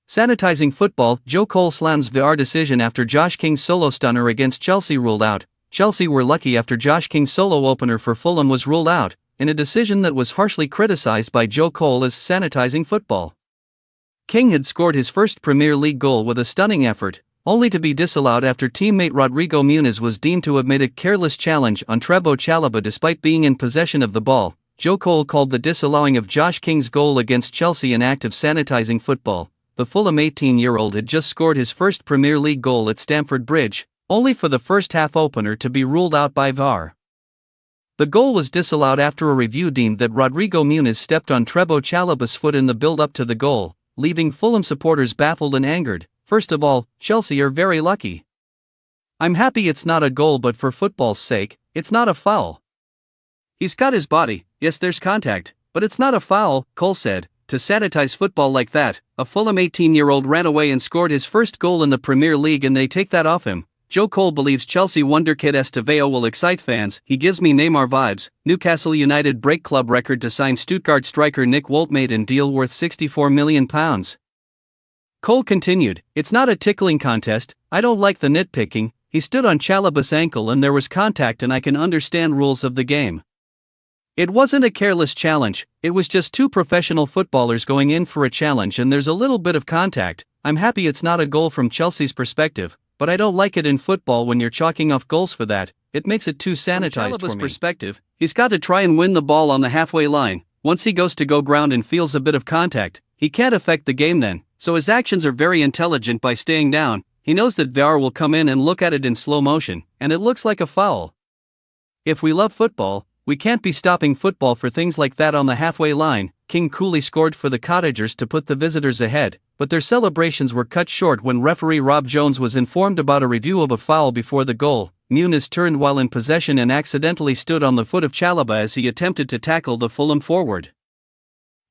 Sanitising football, Joe Cole slams VAR decision after Josh King's solo stunner against Chelsea ruled out. Chelsea were lucky after Josh King's solo opener for Fulham was ruled out, in a decision that was harshly criticised by Joe Cole as sanitising football. King had scored his first Premier League goal with a stunning effort, only to be disallowed after teammate Rodrigo Muniz was deemed to have made a careless challenge on Trevoh Chalobah despite being in possession of the ball. Joe Cole called the disallowing of Josh King's goal against Chelsea an act of sanitising football. The Fulham 18-year-old had just scored his first Premier League goal at Stamford Bridge, only for the first half opener to be ruled out by VAR. The goal was disallowed after a review deemed that Rodrigo Muniz stepped on Trevoh Chalobah's foot in the build-up to the goal, leaving Fulham supporters baffled and angered. First of all, Chelsea are very lucky. I'm happy it's not a goal, but for football's sake, it's not a foul. He's got his body, yes there's contact, but it's not a foul, Cole said. To sanitize football like that, a Fulham 18-year-old ran away and scored his first goal in the Premier League and they take that off him. Joe Cole believes Chelsea wonder kid Estevao will excite fans. He gives me Neymar vibes. Newcastle United break club record to sign Stuttgart striker Nick Woltmaden deal worth £64 million. Cole continued, it's not a tickling contest, I don't like the nitpicking. He stood on Chalobah's ankle and there was contact and I can understand rules of the game. It wasn't a careless challenge, it was just two professional footballers going in for a challenge and there's a little bit of contact. I'm happy it's not a goal from Chelsea's perspective, but I don't like it in football when you're chalking off goals for that. It makes it too sanitized for me. Perspective, he's got to try and win the ball on the halfway line. Once he goes to go ground and feels a bit of contact, he can't affect the game then, so his actions are very intelligent by staying down. He knows that VAR will come in and look at it in slow motion, and it looks like a foul. If we love football, we can't be stopping football for things like that on the halfway line. King coolly scored for the Cottagers to put the visitors ahead, but their celebrations were cut short when referee Rob Jones was informed about a review of a foul before the goal. Muniz turned while in possession and accidentally stood on the foot of Chalobah as he attempted to tackle the Fulham forward,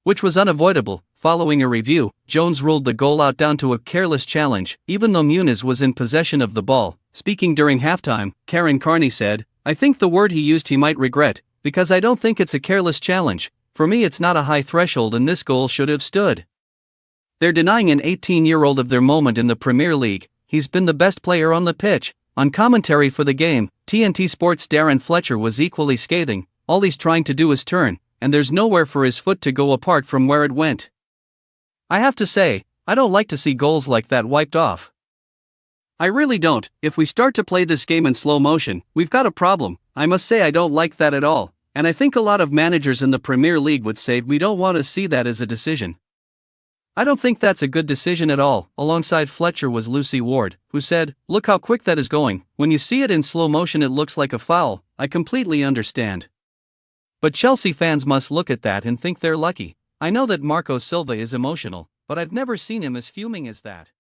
which was unavoidable. Following a review, Jones ruled the goal out down to a careless challenge, even though Muniz was in possession of the ball. Speaking during halftime, Karen Carney said, I think the word he used he might regret, because I don't think it's a careless challenge. For me it's not a high threshold and this goal should have stood. They're denying an 18-year-old of their moment in the Premier League. He's been the best player on the pitch. On commentary for the game, TNT Sports' Darren Fletcher was equally scathing. All he's trying to do is turn, and there's nowhere for his foot to go apart from where it went. I have to say, I don't like to see goals like that wiped off. I really don't. If we start to play this game in slow motion, we've got a problem. I must say I don't like that at all, and I think a lot of managers in the Premier League would say we don't want to see that as a decision. I don't think that's a good decision at all. Alongside Fletcher was Lucy Ward, who said, look how quick that is going. When you see it in slow motion it looks like a foul. I completely understand. But Chelsea fans must look at that and think they're lucky. I know that Marco Silva is emotional, but I've never seen him as fuming as that.